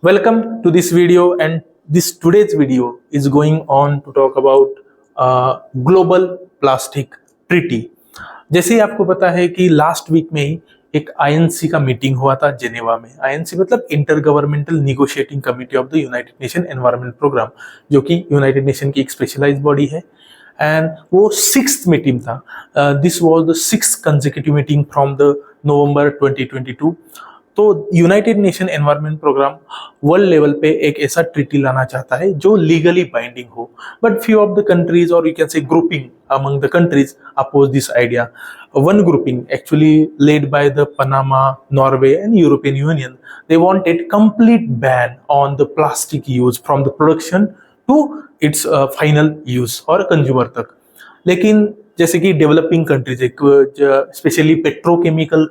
Welcome to this video, and this today's video is going on to talk about global plastic treaty. जैसे ही आपको पता है कि last week में ही एक आईएनसी का मीटिंग हुआ था जेनेवा में। आईएनसी मतलब intergovernmental negotiating committee of the United Nation Environment Programme, जो कि यूनाइटेड नेशन की एक स्पेशलाइज्ड बॉडी है। एंड वो सिक्स्थ मीटिंग था। This was the sixth consecutive meeting from the November 2022। तो United Nation Environment Programme world level पे एक ऐसा ट्रीटी लाना चाहता है जो लीगली बाइंडिंग हो, but few of the countries और you can say grouping among the countries oppose this idea. One grouping actually led by the Panama, Norway and European Union, they wanted complete ban on the plastic use from the production to its final use और consumer तक। लेकिन जैसे कि developing countries, specially petrochemical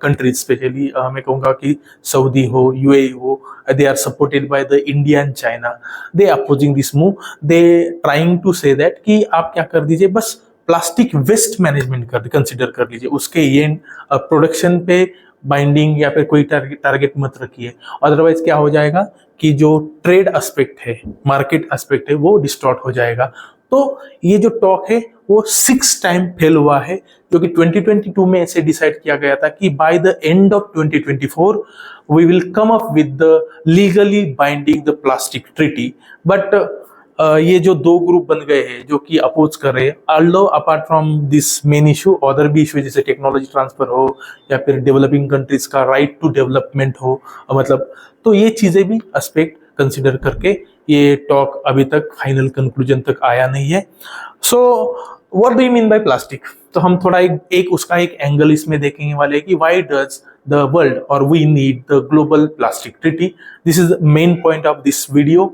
countries, specially मैं कहूँगा कि Saudi हो, UAE हो, they are supported by the India and China. They opposing this move. They trying to say that कि आप क्या कर दीजिए, बस प्लास्टिक वेस्ट मैनेजमेंट कंसिडर कर लीजिए, उसके एंड प्रोडक्शन पे बाइंडिंग या फिर कोई टारगेट मत रखिए। अदरवाइज क्या हो जाएगा कि जो ट्रेड एस्पेक्ट है, मार्केट एस्पेक्ट है, वो डिस्टॉर्ट हो जाएगा। तो ये जो टॉक है वो 6 टाइम फेल हुआ है, जो कि 2022 में ऐसे डिसाइड किया गया था कि by the end of 2024 we will come up with the legally binding the plastic treaty. But ये जो दो ग्रुप बन गए हैं जो कि अपोज कर रहे हैं, although apart from this main issue, other भी इशू जैसे टेक्नोलॉजी ट्रांसफर हो या फिर डेवलपिंग कंट्रीज का राइट टू डेवलपमेंट हो, मतलब तो ये चीजें भी एस्पेक्ट कंसिडर करके ये टॉक अभी तक फाइनल कंक्लूजन तक आया नहीं है। So what do you mean by plastic? तो हम थोड़ा एक उसका एक एंगल इसमें देखेंगे वाले कि व्हाई डज द वर्ल्ड और we need the global plastic treaty. This is the main point of this video.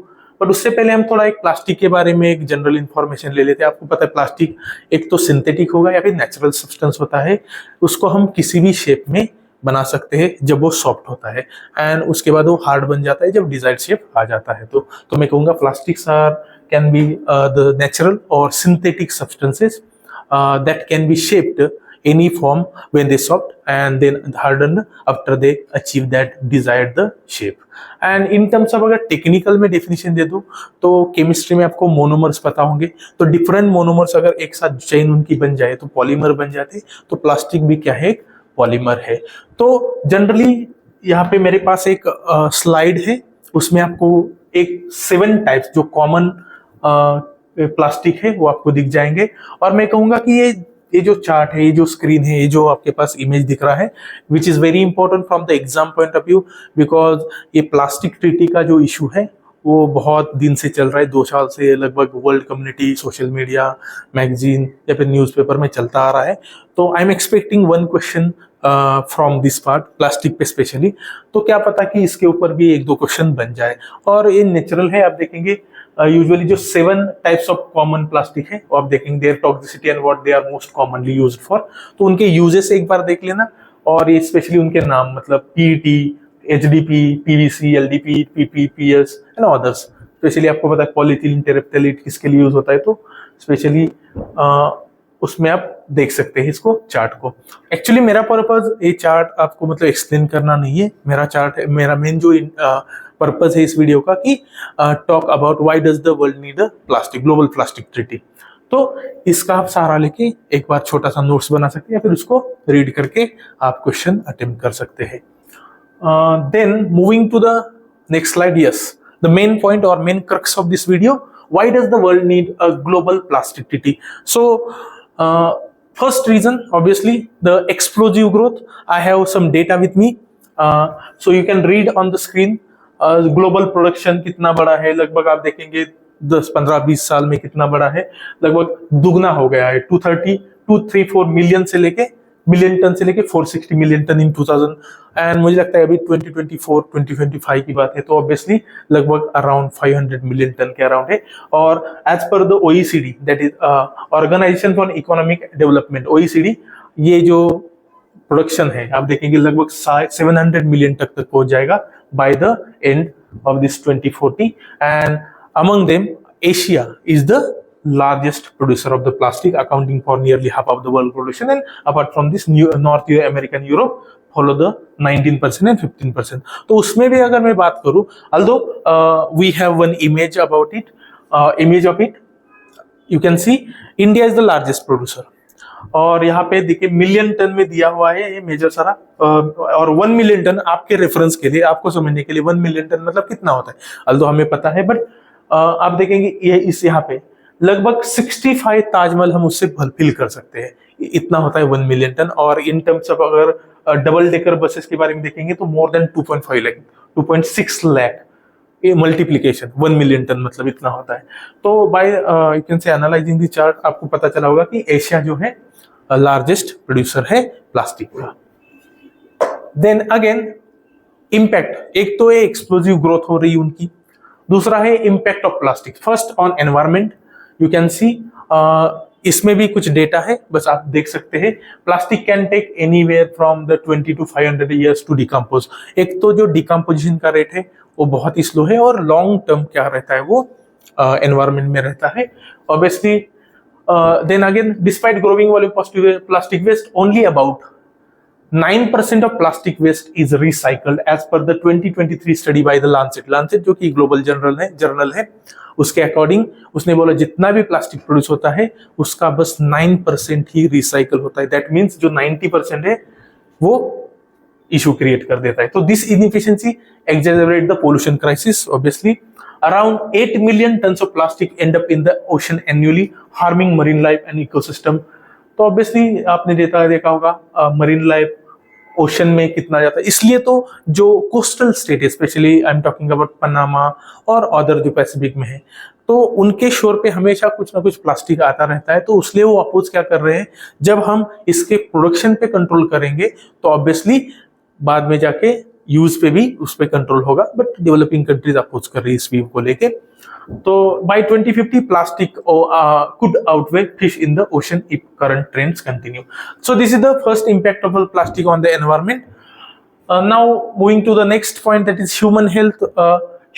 But उससे पहले हम थोड़ा एक प्लास्टिक के बारे में एक जनरल इंफॉर्मेशन ले लेते हैं। आपको पता है प्लास्टिक एक तो सिंथेटिक होगा या फिर नेचुरल सब्सटेंस होता है, उसको हम किसी भी शेप में बना सकते हैं जब वो सॉफ्ट होता है, एंड उसके बाद वो हार्ड बन जाता है जब डिजायर्ड शेप आ जाता है। तो मैं कहूँगा plastics are can be the natural और synthetic substances that can be shaped any form when they soft and then hardened after they achieve that desired the shape. And in terms of अगर technical में definition दे दूं तो chemistry में आपको monomers पता होंगे। तो डिफरेंट मोनोमर्स अगर एक साथ चेन उनकी बन जाए तो पॉलीमर बन जाते, तो प्लास्टिक भी क्या है, एक पॉलीमर है। तो जनरली यहाँ पे मेरे पास एक स्लाइड है, उसमें आपको एक 7 टाइप्स जो कॉमन प्लास्टिक है वो आपको दिख जाएंगे। और मैं कहूंगा कि ये जो चार्ट है, ये जो स्क्रीन है, ये जो आपके पास इमेज दिख रहा है, which is very important from the exam point of view, because ये प्लास्टिक ट्रीटी का जो इशू है वो बहुत दिन से चल रहा है, 2 साल से लगभग world community, social media, magazine या फिर न्यूज़पेपर में चलता आ रहा है। तो I am expecting 1 question from this part, plastic पे स्पेशली। तो क्या पता कि इसके ऊपर भी 1-2 क्वेश्चन बन जाए। और ये नेचुरल है, आप देखेंगे यूजुअली जो 7 टाइप्स ऑफ कॉमन प्लास्टिक है वो आप देखेंगे their toxicity and what they are most commonly used for. तो उनके यूजेस एक बार देख लेना, और ये स्पेशली उनके नाम, मतलब PET, HDP, PVC, LDP, PP, PS and others. Specially आपको पता है पॉलीथिलीन टेरेप्थेलेट किसके लिए यूज होता है, तो स्पेशली उसमें आप देख सकते हैं इसको, चार्ट को। एक्चुअली मेरा पर्पज ये चार्ट आपको मतलब एक्सप्लेन करना नहीं है, मेरा चार्ट है, मेरा मेन जो पर्पज है इस वीडियो का कि talk about why does the world need a plastic, global plastic treaty. तो इसका आप सहारा लेके एक बार छोटा सा नोट्स बना सकते हैं या फिर उसको रीड करके आप क्वेश्चन अटेम्प्ट कर सकते हैं। Then moving to the next slide, yes the main point और main crux of this video, why does the world need a global plastic treaty? So first reason, obviously, the explosive growth. I have some data with me, so you can read on the screen. Global production कितना बड़ा है, लगभग आप देखेंगे 10-15-20 साल में कितना बड़ा है, लगभग दुगना हो गया है। 234 मिलियन से लेके मिलियन टन से लेके 460 मिलियन टन इन 2000, एंड मुझे लगता है अभी 2024-2025 की बात है, तो ऑब्वियसली लगभग अराउंड 500 मिलियन टन के अराउंड है। और as per the OECD, that is organisation for economic development, OECD, ये जो प्रोडक्शन है आप देखेंगे लगभग 700 मिलियन तक पहुंच जाएगा bye the end of this 2040, and among them Asia is the largest producer of the plastic, accounting for nearly half of the world pollution. And apart from this, North American Europe follow the 19% and 15%. तो उसमें भी अगर मैं बात करूं, although we have one image about it, image of it, you can see India is the largest producer. और यहाँ पे देखिए मिलियन टन में दिया हुआ है ये मेजर सारा, और 1 मिलियन टन आपके रेफरेंस के लिए, आपको समझने के लिए 1 मिलियन टन मतलब कितना होता है, अल्दो हमें पता है, बट आप देखेंगे ये इस यहाँ पे लगभग 65 ताजमहल हम उससे फिल कर सकते हैं, इतना होता है 1 मिलियन टन। और इन टर्म्स ऑफ अगर डबल डेकर बसेस के बारे में देखेंगे तो मोर देन 2.5 लाख 2.6 लाख ये मल्टीप्लीकेशन 1 मिलियन टन मतलब इतना होता है। तो by you can say analysing the chart आपको पता चला होगा कि एशिया जो है लार्जेस्ट प्रोड्यूसर है प्लास्टिक का। देन अगेन इम्पैक्ट, एक तो ये एक्सप्लोजिव ग्रोथ हो रही है उनकी, दूसरा है impact of plastic. First on environment, you can see इसमें भी कुछ डेटा है, बस आप देख सकते हैं। Plastic can take anywhere from the 20 to 500 years to decompose. एक तो जो डिकम्पोजिशन का रेट है वो बहुत ही स्लो है, और लॉन्ग टर्म क्या रहता है वो एनवायरमेंट में रहता है obviously. Then again, despite growing volume of plastic waste, only about 9% of plastic waste is recycled as per the 2023 study by the Lancet। Lancet जो कि ग्लोबल जर्नल है, उसके अकॉर्डिंग उसने बोला जितना भी प्लास्टिक प्रोड्यूस होता है उसका बस 9% ही रिसाइकल होता है। दैट मीन्स जो 90% है वो इशू क्रिएट कर देता है। तो this inefficiency exaggerate the pollution crisis obviously. Around 8 million tons of plastic end up in the ocean annually, harming marine life and ecosystem। तो ऑब्वियसली आपने देखा होगा मरीन लाइफ ओशन में कितना जाता है, इसलिए तो जो कोस्टल स्टेट है, specially I am talking about Panama और अदर जो पैसिफिक में है, तो उनके शोर पे हमेशा कुछ ना कुछ प्लास्टिक आता रहता है। तो उसलिए वो अपोज क्या कर रहे हैं, जब हम इसके प्रोडक्शन पे कंट्रोल करेंगे तो ऑब्वियसली बाद में जाके यूज पे भी उस पे कंट्रोल होगा, बट डेवलपिंग कंट्रीज अपोज कर रही है इस व्यू को लेके। तो by 2050 plastic could outweigh fish in the ocean if current trends continue। So this is the first impact of plastic on the environment। Now moving to the next point, that is human health।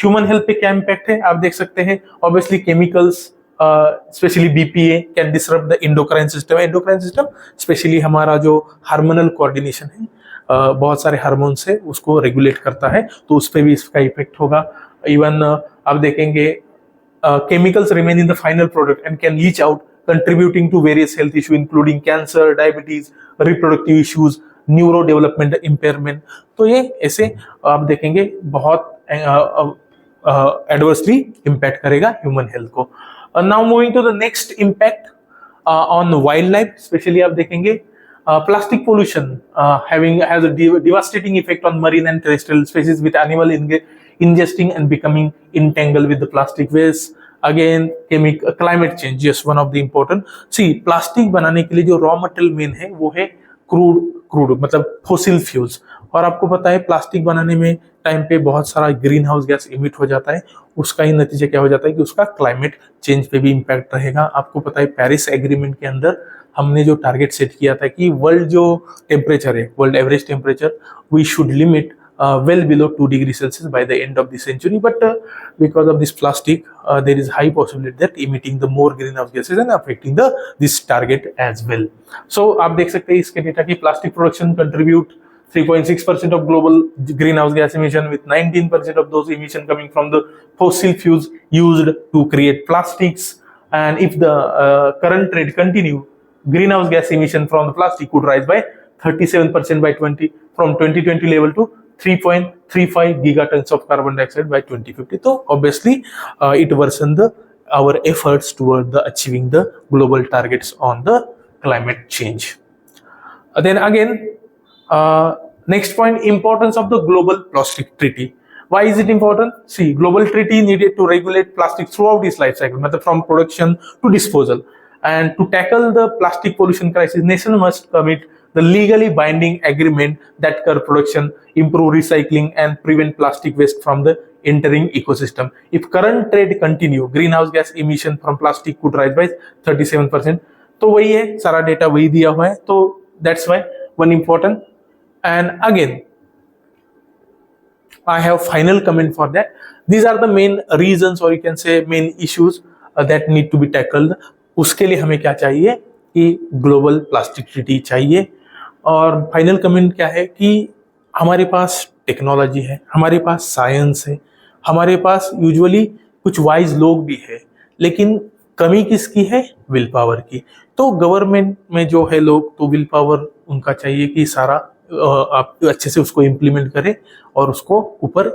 Human health पे क्या impact है आप देख सकते हैं। Obviously chemicals especially BPA can disrupt the endocrine system। Endocrine system especially हमारा जो hormonal coordination है, बहुत सारे हार्मोन्स है उसको रेगुलेट करता है, तो उस पर भी इसका इफेक्ट होगा। इवन आप देखेंगे chemicals remain in the final product and can leach out, contributing to various health issues including cancer, diabetes, reproductive issues, neurodevelopment impairment। तो ये ऐसे आप देखेंगे बहुत adversely impact करेगा human health को। Now moving to the next impact on wildlife, especially आप देखेंगे plastic pollution has a devastating effect on marine and terrestrial species, with animal ingesting and becoming entangled with the plastic waste। Again climate change, yes, one of the important। see plastic बनाने के लिए जो raw material main है वो है crude मतलब fossil fuels. और आपको पता है प्लास्टिक बनाने में टाइम पे बहुत सारा ग्रीन हाउस गैस इमिट हो जाता है, उसका ही नतीजा क्या हो जाता है कि उसका क्लाइमेट चेंज पे भी इम्पैक्ट रहेगा। आपको पता है पेरिस एग्रीमेंट के अंदर हमने जो टारगेट सेट किया था कि वर्ल्ड जो टेम्परेचर है, world average temperature, we should limit well below 2 degrees Celsius by the end of the century, but because of this plastic there is high possibility that emitting the more greenhouse gases and affecting this target as well। so आप देख सकते हैं इसके data की plastic production contribute 3.6% of global greenhouse gas emission, with 19% of those emission coming from the fossil fuels used to create plastics। and if the current trend continue, greenhouse gas emission from the plastic could rise by 37% by 2020 level to 3.35 gigatons of carbon dioxide by 2050। तो obviously it worsen our efforts toward achieving the global targets on the climate change। then again next point, importance of the global plastic treaty। why is it important? see global treaty needed to regulate plastic throughout its life cycle, matlab from production to disposal। and to tackle the plastic pollution crisis, nation must commit the legally binding agreement that curb production, improve recycling and prevent plastic waste from the entering ecosystem। if current trend continue, greenhouse gas emission from plastic could rise by 37%। तो वही है, सारा data वही दिया हुआ है, तो that's why one important। and again I have final comment for that। these are the main reasons, or you can say main issues that need to be tackled. उसके लिए हमें क्या चाहिए कि ग्लोबल प्लास्टिक ट्रीटी चाहिए। और final comment क्या है कि हमारे पास टेक्नोलॉजी है, हमारे पास साइंस है, हमारे पास यूजुअली कुछ वाइज लोग भी है, लेकिन कमी किसकी है? विल पावर की। तो गवर्नमेंट में जो है लोग, तो विल पावर उनका चाहिए कि सारा आप अच्छे से उसको इम्प्लीमेंट करें और उसको ऊपर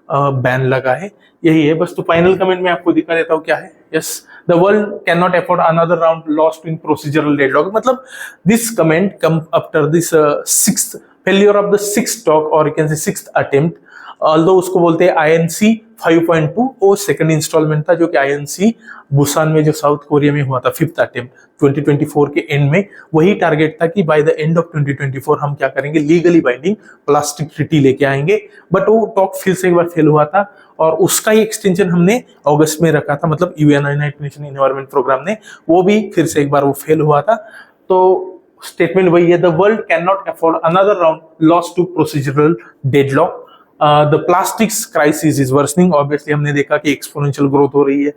बैन लगाए। यही है बस। तो फाइनल कमेंट में आपको दिखा देता हूँ क्या है। Yes, the world can not afford another round lost in procedural deadlock. मतलब this comment come after this sixth failure of the sixth talk, और you can say sixth attempt. Although उसको बोलते हैं INC 5.2, वो सेकंड इंस्टॉलमेंट था जो कि INC Busan में जो साउथ कोरिया में हुआ था, फिफ्थ अटेम्प्ट 2024 के एंड में। वही टारगेट था कि बाय द एंड ऑफ 2024 हम क्या करेंगे, लीगली बाइंडिंग प्लास्टिक ट्रीटी लेके आएंगे। बट वो टॉक फिर से एक बार फेल हुआ था, और उसका ही एक्सटेंशन हमने अगस्त में रखा था, मतलब UN United Nation Environment Programme ने, वो भी फिर से एक बार वो फेल हुआ था। तो स्टेटमेंट वही है, the world can not afford another round loss to procedural deadlock. The plastics crisis is worsening. Obviously हमने देखा कि एक्सपोनेंशियल ग्रोथ हो रही है,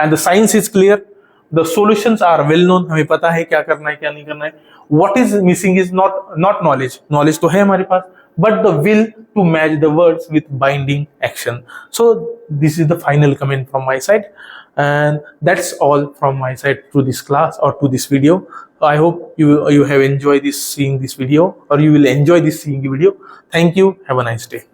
and the science is clear, the solutions are well known. हमें पता है क्या करना है क्या नहीं करना है। What is missing is not knowledge, knowledge तो है हमारे पास, but the will to match the words with binding action. So this is the final comment from my side, and that's all from my side to this class or to this video. I hope you have enjoyed seeing this video, or you will enjoy this seeing the video. Thank you. Have a nice day.